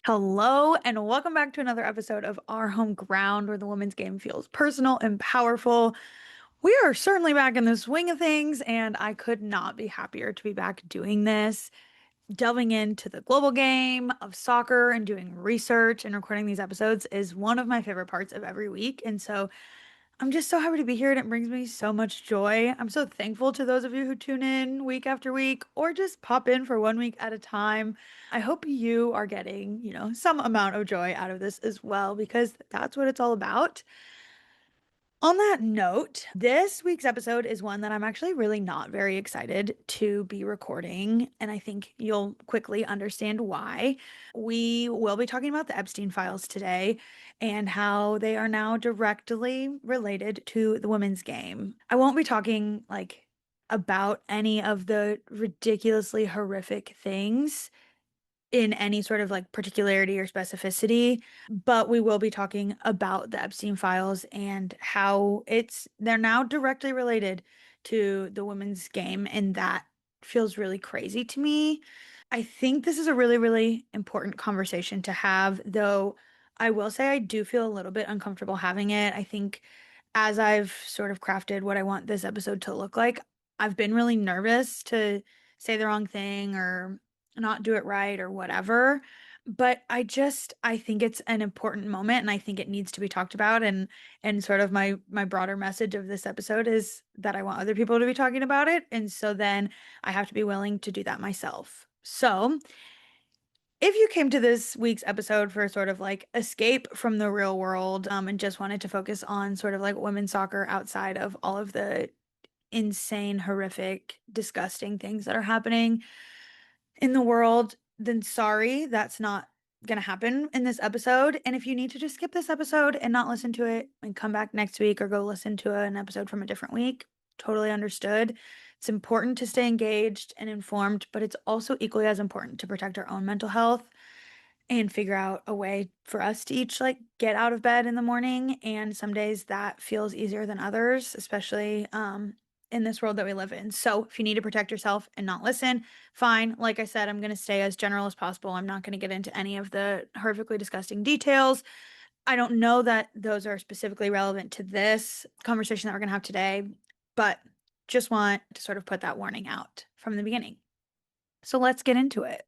Hello, and welcome back to another episode of Our Home Ground, where the women's game feels personal and powerful. We are certainly back in the swing of things, and I could not be happier to be back doing this, delving into the global game of soccer and doing research and recording these episodes is one of my favorite parts of every week. And so I'm just so happy to be here and it brings me so much joy. I'm so thankful to those of you who tune in week after week or just pop in for 1 week at a time. I hope you are getting, some amount of joy out of this as well because that's what it's all about. On that note, this week's episode is one that I'm actually really not very excited to be recording, and I think you'll quickly understand why. We will be talking about the Epstein files today and how they are now directly related to the women's game. I won't be talking about any of the ridiculously horrific things in any sort of particularity or specificity, but we will be talking about the Epstein files and how they're now directly related to the women's game, and that feels really crazy to me. I think this is a really, really important conversation to have, though I will say I do feel a little bit uncomfortable having it. I think as I've sort of crafted what I want this episode to look like, I've been really nervous to say the wrong thing or not do it right or whatever. But I think it's an important moment and I think it needs to be talked about, and sort of my broader message of this episode is that I want other people to be talking about it. And so then I have to be willing to do that myself. So, if you came to this week's episode for sort of escape from the real world, and just wanted to focus on sort of women's soccer outside of all of the insane, horrific, disgusting things that are happening in the world, then sorry, that's not gonna happen in this episode. And if you need to just skip this episode and not listen to it and come back next week or go listen to an episode from a different week, totally understood. It's important to stay engaged and informed, but it's also equally as important to protect our own mental health and figure out a way for us to each get out of bed in the morning. And some days that feels easier than others, especially in this world that we live in. So if you need to protect yourself and not listen, fine. Like I said, I'm going to stay as general as possible. I'm not going to get into any of the horrifically disgusting details. I don't know that those are specifically relevant to this conversation that we're going to have today, but just want to sort of put that warning out from the beginning. So let's get into it.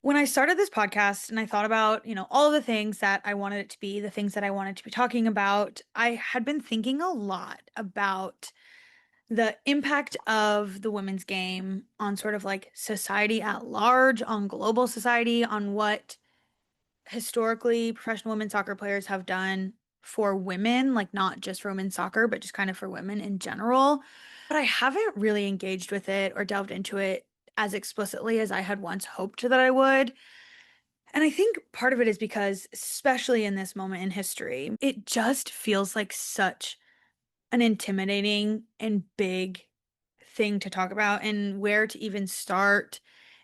When I started this podcast and I thought about, all of the things that I wanted it to be, the things that I wanted to be talking about, I had been thinking a lot about the impact of the women's game on sort of society at large, on global society, on what historically professional women's soccer players have done for women, not just for women's soccer, but just kind of for women in general. But I haven't really engaged with it or delved into it as explicitly as I had once hoped that I would. And I think part of it is because, especially in this moment in history, it just feels like such an intimidating and big thing to talk about and where to even start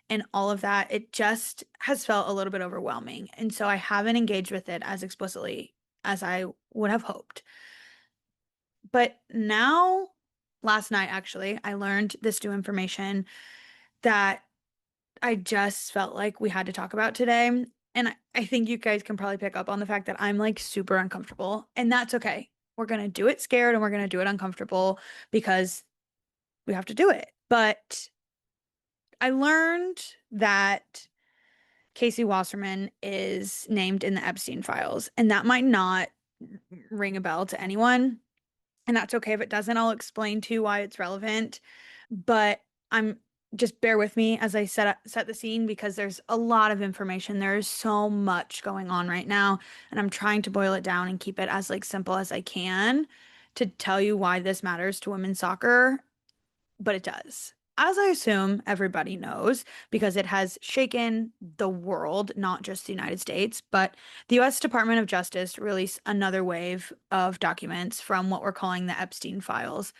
and all of that. It just has felt a little bit overwhelming. And so I haven't engaged with it as explicitly as I would have hoped. But now, last night actually, I learned this new information that I just felt like we had to talk about today. And I think you guys can probably pick up on the fact that I'm super uncomfortable, and that's okay. We're going to do it scared and we're going to do it uncomfortable because we have to do it. But I learned that Casey Wasserman is named in the Epstein files, and that might not ring a bell to anyone. And that's okay if it doesn't. I'll explain to you why it's relevant. But I'm just bear with me as I set the scene because there's a lot of information. There is so much going on right now, and I'm trying to boil it down and keep it as simple as I can to tell you why this matters to women's soccer, but it does. As I assume everybody knows, because it has shaken the world, not just the United States, but the US Department of Justice released another wave of documents from what we're calling the Epstein files.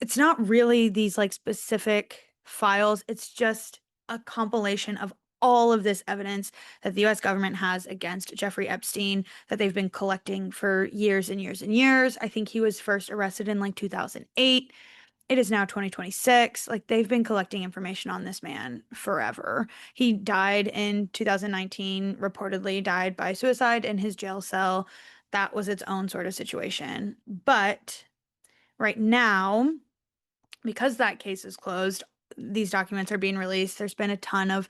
It's not really these specific files, it's just a compilation of all of this evidence that the US government has against Jeffrey Epstein that they've been collecting for years and years and years. I think he was first arrested in 2008. It is now 2026. Like they've been collecting information on this man forever. He died in 2019, reportedly died by suicide in his jail cell. That was its own sort of situation. But right now, because that case is closed, these documents are being released. There's been a ton of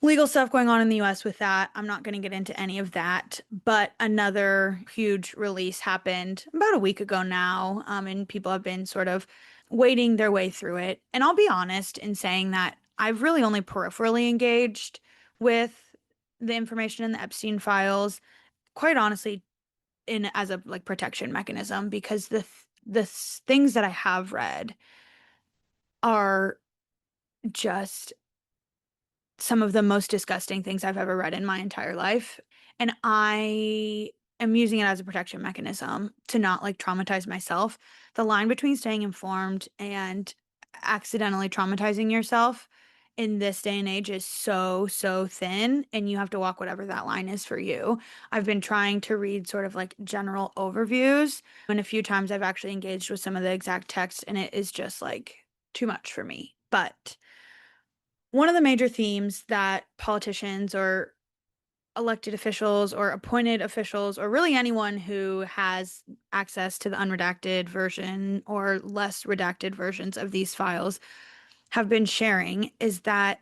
legal stuff going on in the US with that. I'm not going to get into any of that, but another huge release happened about a week ago now, and people have been sort of wading their way through it. And I'll be honest in saying that I've really only peripherally engaged with the information in the Epstein files, quite honestly, in as a like protection mechanism, because the things that I have read are just some of the most disgusting things I've ever read in my entire life. And I am using it as a protection mechanism to not like traumatize myself. The line between staying informed and accidentally traumatizing yourself in this day and age is so, so thin, and you have to walk whatever that line is for you. I've been trying to read sort of like general overviews, and a few times I've actually engaged with some of the exact text, and it is just like too much for me. But one of the major themes that politicians or elected officials or appointed officials or really anyone who has access to the unredacted version or less redacted versions of these files have been sharing is that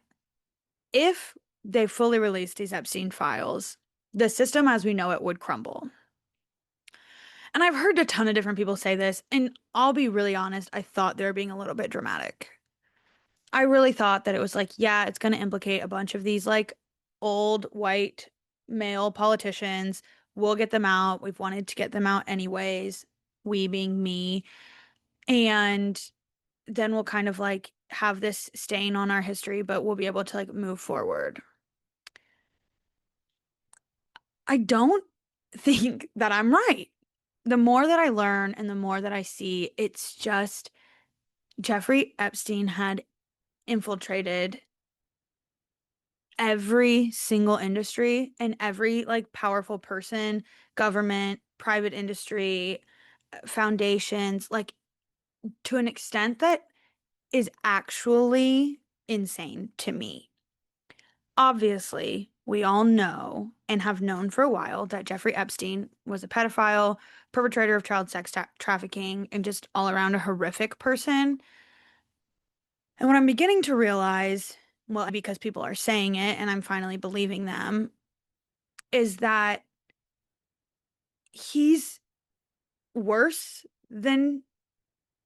if they fully released these Epstein files, the system as we know it would crumble. And I've heard a ton of different people say this, and I'll be really honest, I thought they were being a little bit dramatic. I really thought that it was like, yeah, it's going to implicate a bunch of these like old white male politicians. We'll get them out. We've wanted to get them out anyways, we being me. And then we'll kind of like have this stain on our history, but we'll be able to like move forward. I don't think that I'm right. The more that I learn and the more that I see, it's just Jeffrey Epstein had infiltrated every single industry and every like powerful person, government, private industry, foundations, like to an extent that is actually insane to me. Obviously, we all know and have known for a while that Jeffrey Epstein was a pedophile, perpetrator of child sex trafficking, and just all around a horrific person. And what I'm beginning to realize, well, because people are saying it and I'm finally believing them, is that he's worse than,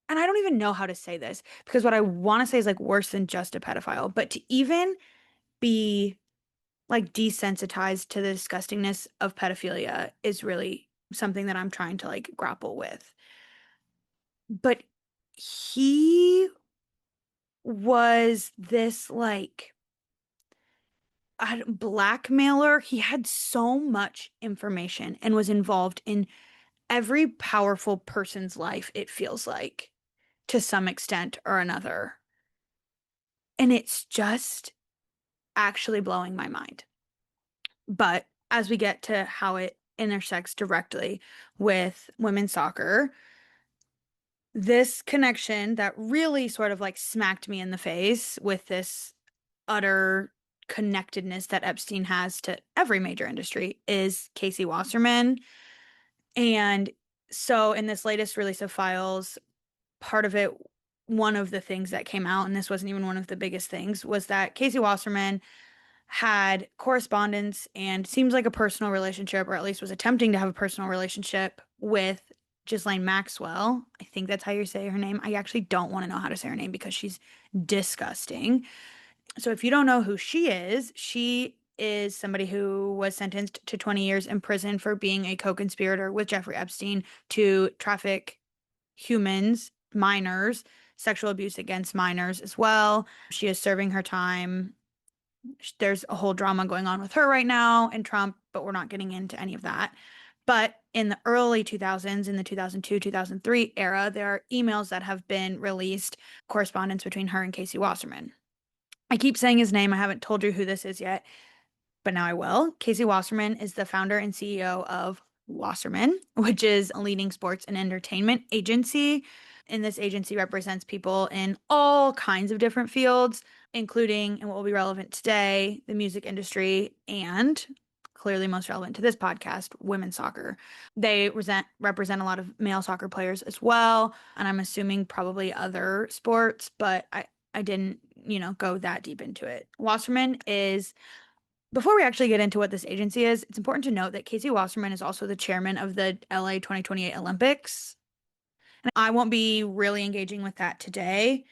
and I don't even know how to say this because what I want to say is like worse than just a pedophile, but to even be like desensitized to the disgustingness of pedophilia is really something that I'm trying to like grapple with. But he was this like a blackmailer. He had so much information and was involved in every powerful person's life, it feels like, to some extent or another. And it's just actually blowing my mind. But as we get to how it intersects directly with women's soccer, this connection that really sort of like smacked me in the face with this utter connectedness that Epstein has to every major industry is Casey Wasserman. And so in this latest release of files, part of it, one of the things that came out, and this wasn't even one of the biggest things, was that Casey Wasserman had correspondence and seems like a personal relationship, or at least was attempting to have a personal relationship with Ghislaine Maxwell. I think that's how you say her name. I actually don't want to know how to say her name because she's disgusting. So if you don't know who she is somebody who was sentenced to 20 years in prison for being a co-conspirator with Jeffrey Epstein to traffic humans, minors, sexual abuse against minors as well. She is serving her time. There's a whole drama going on with her right now and Trump, but we're not getting into any of that. But in the early 2000s, in the 2002, 2003 era, there are emails that have been released, correspondence between her and Casey Wasserman. I keep saying his name. I haven't told you who this is yet, but now I will. Casey Wasserman is the founder and CEO of Wasserman, which is a leading sports and entertainment agency. And this agency represents people in all kinds of different fields, including, and what will be relevant today, the music industry, and clearly most relevant to this podcast, women's soccer. They represent a lot of male soccer players as well, and I'm assuming probably other sports, but I didn't, go that deep into it. Wasserman is Before we actually get into what this agency is, it's important to note that Casey Wasserman is also the chairman of the LA 2028 Olympics. And I won't be really engaging with that today,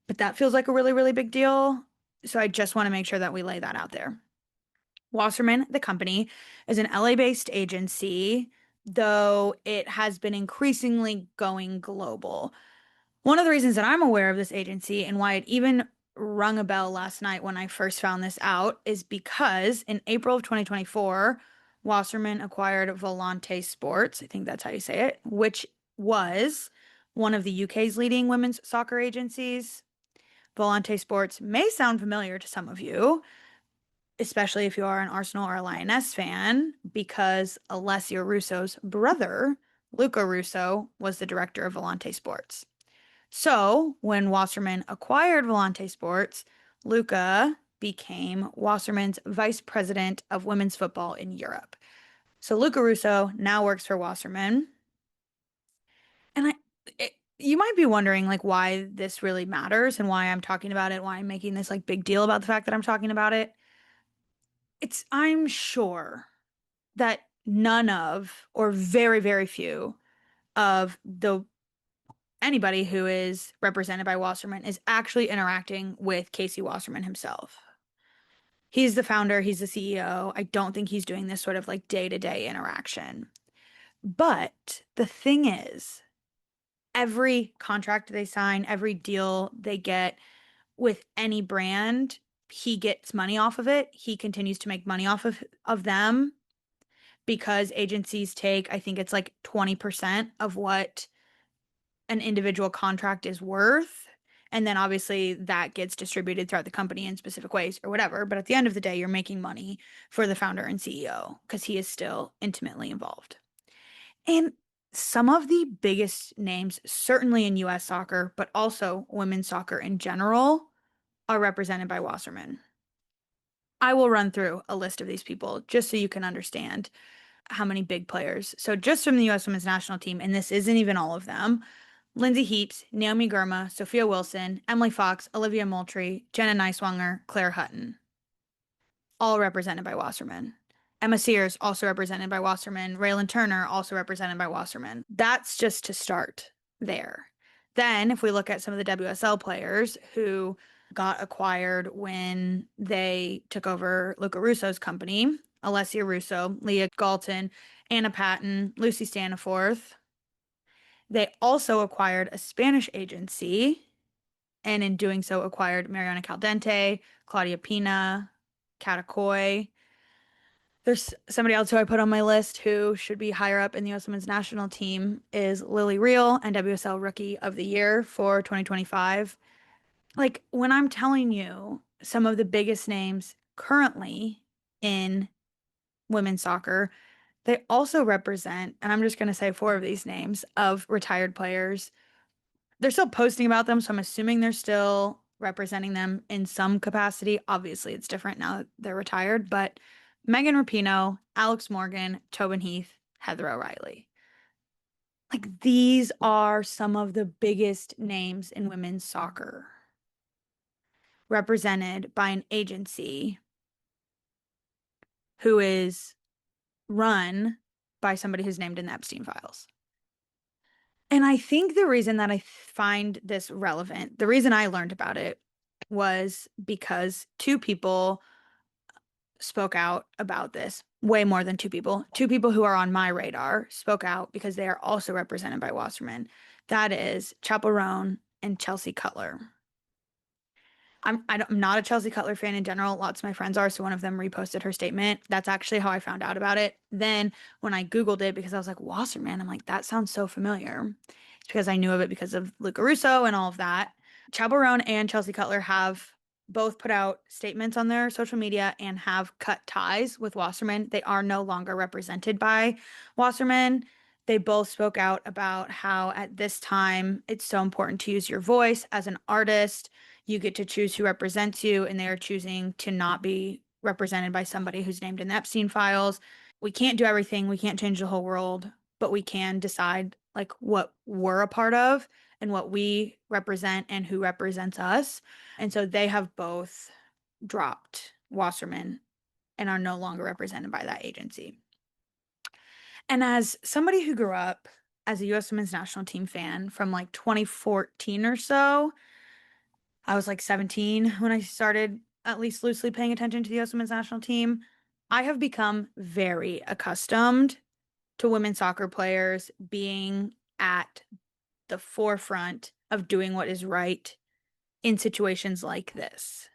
but that feels like a really, really big deal. So I just want to make sure that we lay that out there. Wasserman, the company, is an LA-based agency, though it has been increasingly going global. One of the reasons that I'm aware of this agency and why it even rung a bell last night when I first found this out is because in April of 2024, Wasserman acquired Volante Sports, I think that's how you say it, which was one of the UK's leading women's soccer agencies. Volante Sports may sound familiar to some of you, especially if you are an Arsenal or a Lioness fan, because Alessio Russo's brother, Luca Russo, was the director of Volante Sports. So when Wasserman acquired Volante Sports, Luca became Wasserman's vice president of women's football in Europe. So Luca Russo now works for Wasserman. And you might be wondering like why this really matters and why I'm talking about it, why I'm making this like big deal about the fact that I'm talking about it. I'm sure that none of, or very, very few of the anybody who is represented by Wasserman is actually interacting with Casey Wasserman himself. He's the founder, he's the CEO. I don't think he's doing this sort of like day-to-day interaction. But the thing is, every contract they sign, every deal they get with any brand, he gets money off of it. He continues to make money off of them because agencies take, I think it's like 20% of what an individual contract is worth. And then obviously that gets distributed throughout the company in specific ways or whatever. But at the end of the day, you're making money for the founder and CEO because he is still intimately involved. And some of the biggest names, certainly in US soccer, but also women's soccer in general, are represented by Wasserman. I will run through a list of these people just so you can understand how many big players. So just from the US women's national team, and this isn't even all of them, Lindsay Heaps, Naomi Girma, Sophia Wilson, Emily Fox, Olivia Moultrie, Jenna Neiswanger, Claire Hutton, all represented by Wasserman. Emma Sears, also represented by Wasserman. Raylan Turner, also represented by Wasserman. That's just to start there. Then, if we look at some of the WSL players who got acquired when they took over Luca Russo's company, Alessia Russo, Leah Galton, Anna Patton, Lucy Staniforth. They also acquired a Spanish agency, and in doing so acquired Mariana Caldente, Claudia Pina, Catacoy. There's somebody else who I put on my list who should be higher up in the U.S. Women's National Team is Lily Reel, and WSL Rookie of the Year for 2025. Like, when I'm telling you some of the biggest names currently in women's soccer, they also represent, and I'm just going to say four of these names of retired players. They're still posting about them, so I'm assuming they're still representing them in some capacity. Obviously, it's different now that they're retired, but Megan Rapinoe, Alex Morgan, Tobin Heath, Heather O'Reilly. Like, these are some of the biggest names in women's soccer represented by an agency who is run by somebody who's named in the Epstein files. And I think the reason that I find this relevant, the reason I learned about it was because two people spoke out about this. Way more than two people. Two people who are on my radar spoke out because they are also represented by Wasserman. That is Chapel Roan and Chelsea Cutler. I'm not a Chelsea Cutler fan in general. Lots of my friends are, so one of them reposted her statement. That's actually how I found out about it. Then when I Googled it, because I was like, Wasserman, I'm like, that sounds so familiar. It's because I knew of it because of Luca Russo and all of that. Chapel Roan and Chelsea Cutler have both put out statements on their social media and have cut ties with Wasserman. They are no longer represented by Wasserman. They both spoke out about how at this time it's so important to use your voice as an artist. You get to choose who represents you, and they are choosing to not be represented by somebody who's named in the Epstein files. We can't do everything, we can't change the whole world, but we can decide like what we're a part of and what we represent and who represents us. And so they have both dropped Wasserman and are no longer represented by that agency. And as somebody who grew up as a U.S. Women's National Team fan from like 2014 or so, I was like 17 when I started at least loosely paying attention to the U.S. Women's National Team. I have become very accustomed to women's soccer players being at the forefront of doing what is right in situations like this.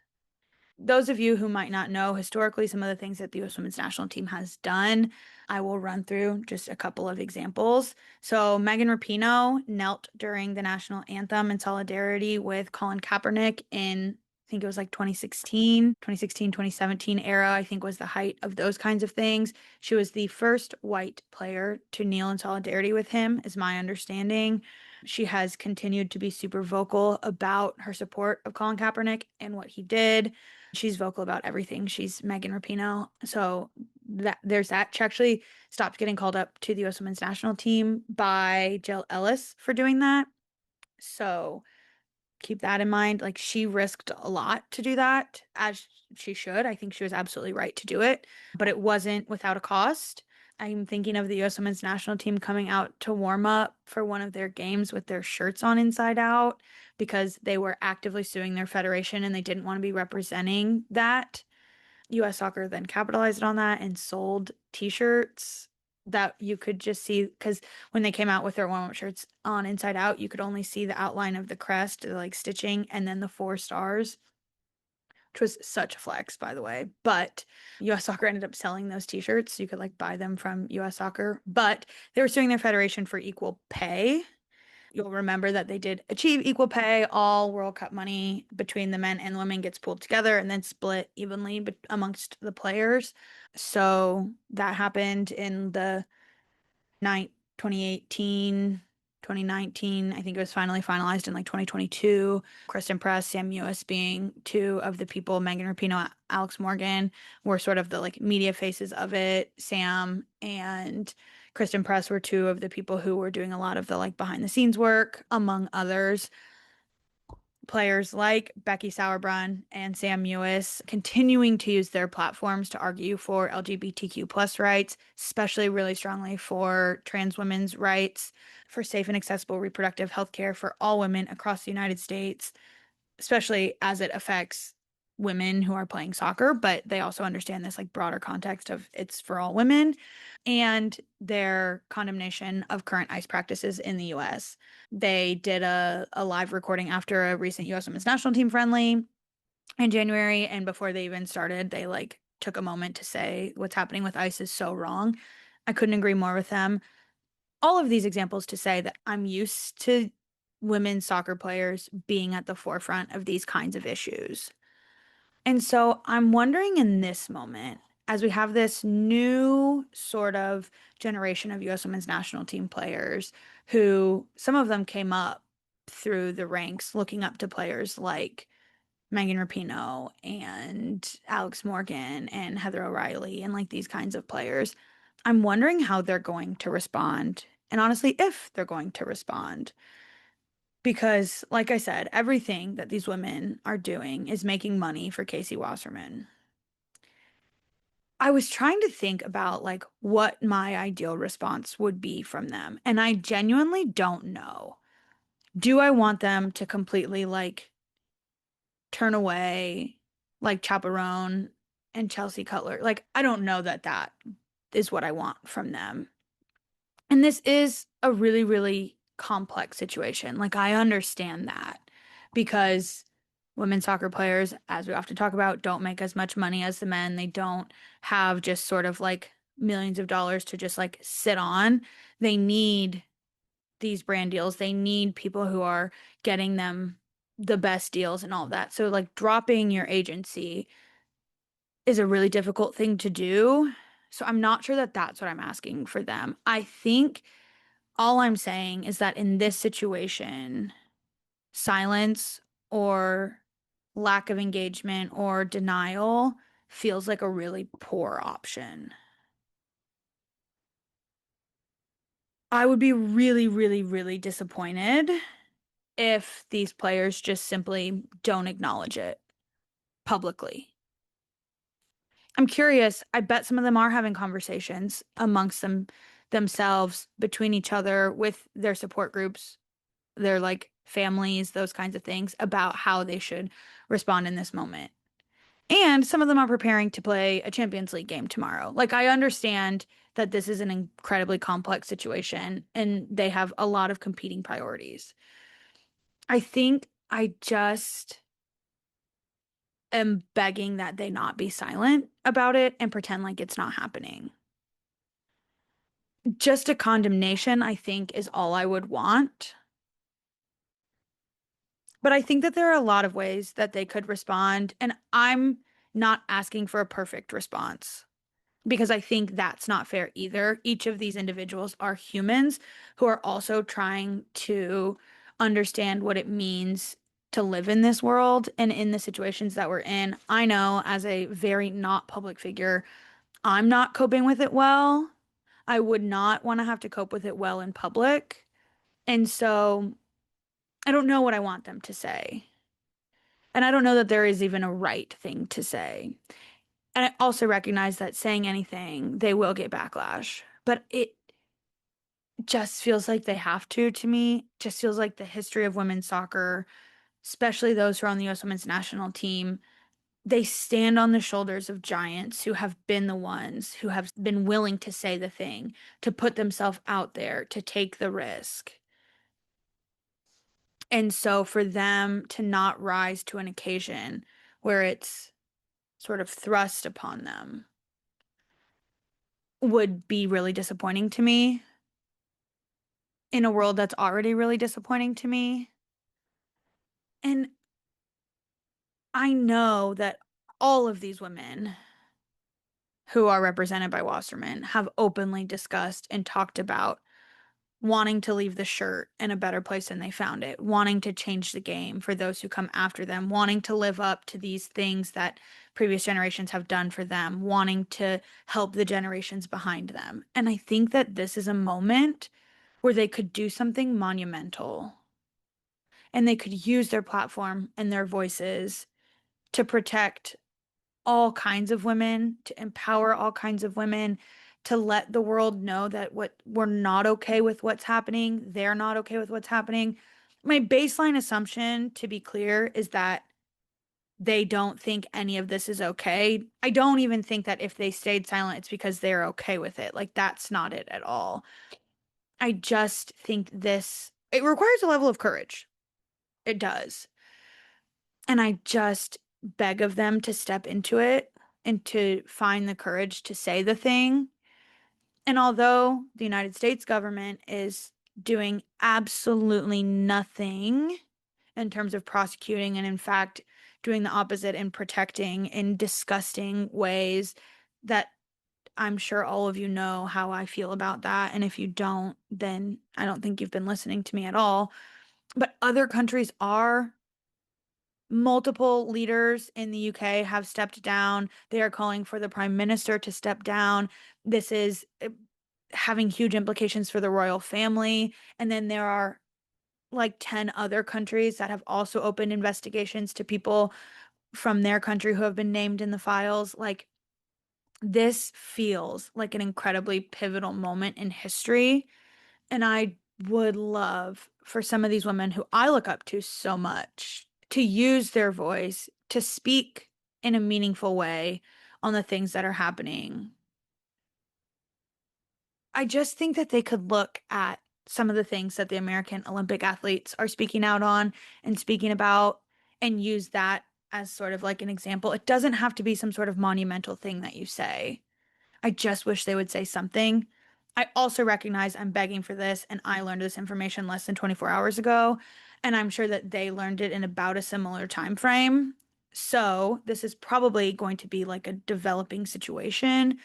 Those of you who might not know historically some of the things that the U.S. Women's National Team has done, I will run through just a couple of examples. So Megan Rapinoe knelt during the national anthem in solidarity with Colin Kaepernick in, I think it was like 2016, 2017 era, I think was the height of those kinds of things. She was the first white player to kneel in solidarity with him, is my understanding. She has continued to be super vocal about her support of Colin Kaepernick and what he did. She's vocal about everything. She's Megan Rapinoe. So there's that. She actually stopped getting called up to the U.S. Women's National Team by Jill Ellis for doing that. So keep that in mind. Like she risked a lot to do that, as she should. I think she was absolutely right to do it, but it wasn't without a cost. I'm thinking of the U.S. Women's National Team coming out to warm up for one of their games with their shirts on inside out because they were actively suing their federation and they didn't want to be representing that. U.S. Soccer then capitalized on that and sold t-shirts that you could just see because when they came out with their warm-up shirts on inside out, you could only see the outline of the crest, the like stitching, and then the 4 stars, which was such a flex, by the way. But U.S. Soccer ended up selling those t-shirts. So you could like buy them from U.S. Soccer, but they were suing their federation for equal pay. You'll remember that they did achieve equal pay. All World Cup money between the men and the women gets pooled together and then split evenly amongst the players. So that happened in the night 2018, 2019. I think it was finally finalized in like 2022. Kristen Press, Sam Mewis being two of the people, Megan Rapinoe, Alex Morgan, were sort of the like media faces of it. Sam and Kristen Press were two of the people who were doing a lot of the like behind the scenes work, among others. Players like Becky Sauerbrunn and Sam Mewis continuing to use their platforms to argue for LGBTQ plus rights, especially really strongly for trans women's rights, for safe and accessible reproductive health care for all women across the United States, especially as it affects women who are playing soccer, but they also understand this like broader context of it's for all women, and their condemnation of current ICE practices in the US. They did a live recording after a recent US Women's National Team friendly in January, and before they even started, they like took a moment to say what's happening with ICE is so wrong. I couldn't agree more with them. All of these examples to say that I'm used to women's soccer players being at the forefront of these kinds of issues. And so I'm wondering in this moment, as we have this new sort of generation of U.S. Women's National Team players who some of them came up through the ranks looking up to players like Megan Rapinoe and Alex Morgan and Heather O'Reilly and like these kinds of players. I'm wondering how they're going to respond, and honestly, if they're going to respond. Because, like I said, everything that these women are doing is making money for Casey Wasserman. I was trying to think about like what my ideal response would be from them, and I genuinely don't know. Do I want them to completely like turn away like Chaperone and Chelsea Cutler? Like, I don't know that that is what I want from them. And this is a really, really complex situation. Like, I understand that because women's soccer players, as we often talk about, don't make as much money as the men. They don't have just sort of like millions of dollars to just like sit on. They need these brand deals. They need people who are getting them the best deals and all of that. So, like, dropping your agency is a really difficult thing to do. So, I'm not sure that that's what I'm asking for them. I think All I'm saying is that in this situation, silence or lack of engagement or denial feels like a really poor option. I would be really, really, really disappointed if these players just simply don't acknowledge it publicly. I'm curious. I bet some of them are having conversations amongst themselves, between each other, with their support groups, their like families, those kinds of things about how they should respond in this moment. And some of them are preparing to play a Champions League game tomorrow. Like, I understand that this is an incredibly complex situation and they have a lot of competing priorities. I think I just am begging that they not be silent about it and pretend like it's not happening. Just a condemnation, I think, is all I would want. But I think that there are a lot of ways that they could respond, and I'm not asking for a perfect response because I think that's not fair either. Each of these individuals are humans who are also trying to understand what it means to live in this world and in the situations that we're in. I know as a very not public figure, I'm not coping with it well. I would not want to have to cope with it well in public. And so I don't know what I want them to say. And I don't know that there is even a right thing to say. And I also recognize that saying anything, they will get backlash. But it just feels like they have to me. Just feels like the history of women's soccer, especially those who are on the U.S. women's national team, they stand on the shoulders of giants who have been the ones who have been willing to say the thing, to put themselves out there, to take the risk. And so for them to not rise to an occasion where it's sort of thrust upon them would be really disappointing to me in a world that's already really disappointing to me. And I know that all of these women who are represented by Wasserman have openly discussed and talked about wanting to leave the shirt in a better place than they found it, wanting to change the game for those who come after them, wanting to live up to these things that previous generations have done for them, wanting to help the generations behind them. And I think that this is a moment where they could do something monumental and they could use their platform and their voices to protect all kinds of women, to empower all kinds of women, to let the world know that what we're not okay with what's happening, they're not okay with what's happening. My baseline assumption, to be clear, is that they don't think any of this is okay. I don't even think that if they stayed silent, it's because they're okay with it. Like, that's not it at all. I just think it requires a level of courage. It does. And I just beg of them to step into it and to find the courage to say the thing. And although the United States government is doing absolutely nothing in terms of prosecuting, and in fact, doing the opposite and protecting in disgusting ways that I'm sure all of you know how I feel about that. And if you don't, then I don't think you've been listening to me at all. But other countries are. Multiple leaders in the UK have stepped down. They are calling for the prime minister to step down. This is having huge implications for the royal family. And then there are like 10 other countries that have also opened investigations to people from their country who have been named in the files. Like, this feels like an incredibly pivotal moment in history. And I would love for some of these women who I look up to so much to use their voice to speak in a meaningful way on the things that are happening. I just think that they could look at some of the things that the American Olympic athletes are speaking out on and speaking about and use that as sort of like an example. It doesn't have to be some sort of monumental thing that you say. I just wish they would say something. I also recognize I'm begging for this, and I learned this information less than 24 hours ago, and I'm sure that they learned it in about a similar time frame. So this is probably going to be like a developing situation.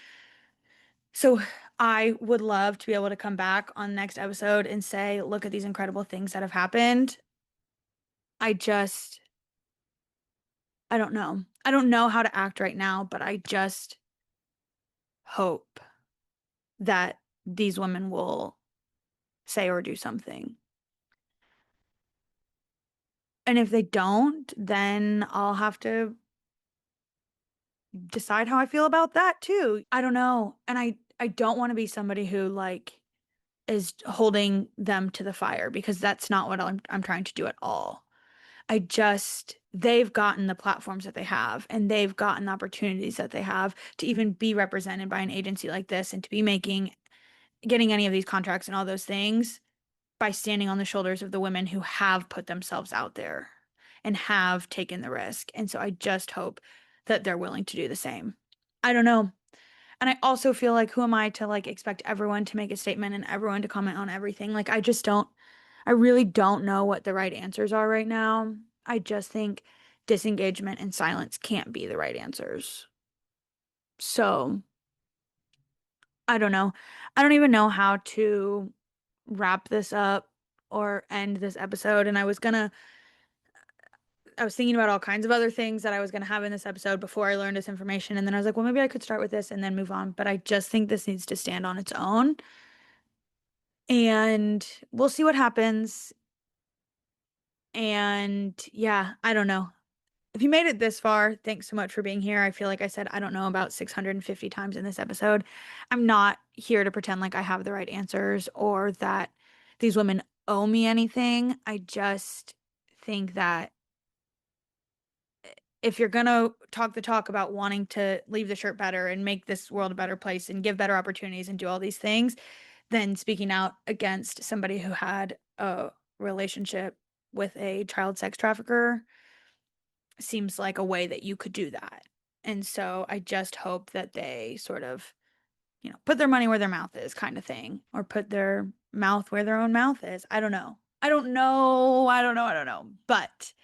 So I would love to be able to come back on the next episode and say, look at these incredible things that have happened. I just, I don't know. I don't know how to act right now, but I just hope that these women will say or do something. And if they don't, then I'll have to decide how I feel about that too. I don't know. And I don't want to be somebody who like is holding them to the fire because that's not what I'm trying to do at all. I just they've gotten the platforms that they have and they've gotten the opportunities that they have to even be represented by an agency like this and to be getting any of these contracts and all those things by standing on the shoulders of the women who have put themselves out there and have taken the risk. And so I just hope that they're willing to do the same. I don't know. And I also feel like who am I to like expect everyone to make a statement and everyone to comment on everything? Like I really don't know what the right answers are right now. I just think disengagement and silence can't be the right answers. So, I don't know. I don't even know how to wrap this up or end this episode. And I was thinking about all kinds of other things that I was gonna have in this episode before I learned this information. And then I was like, well, maybe I could start with this and then move on. But I just think this needs to stand on its own. And we'll see what happens. And yeah, I don't know. If you made it this far, thanks so much for being here. I feel like I said, I don't know, about 650 times in this episode. I'm not here to pretend like I have the right answers or that these women owe me anything. I just think that if you're gonna talk the talk about wanting to leave the shirt better and make this world a better place and give better opportunities and do all these things, then speaking out against somebody who had a relationship with a child sex trafficker seems like a way that you could do that. And so I just hope that they sort of, put their money where their mouth is kind of thing, or put their mouth where their own mouth is. I don't know. I don't know. I don't know. I don't know. But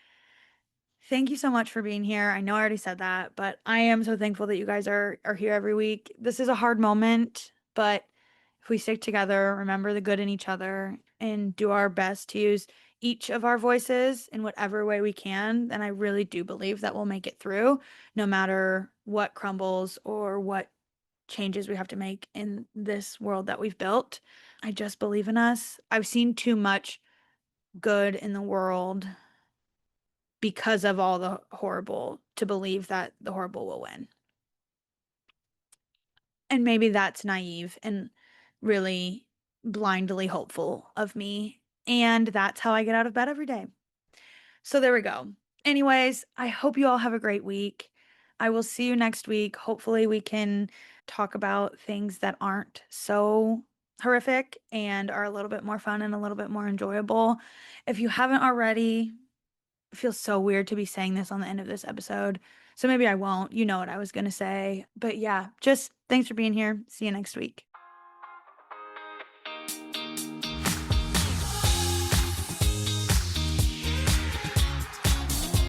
thank you so much for being here. I know I already said that, but I am so thankful that you guys are here every week. This is a hard moment, but if we stick together, remember the good in each other, and do our best to use each of our voices in whatever way we can, then I really do believe that we'll make it through, no matter what crumbles or what changes we have to make in this world that we've built. I just believe in us. I've seen too much good in the world because of all the horrible to believe that the horrible will win. And maybe that's naive and really blindly hopeful of me. And that's how I get out of bed every day. So there we go. Anyways, I hope you all have a great week. I will see you next week. Hopefully, we can talk about things that aren't so horrific and are a little bit more fun and a little bit more enjoyable. If you haven't already, it feels so weird to be saying this on the end of this episode. So maybe I won't. You know what I was going to say. But yeah, just thanks for being here. See you next week.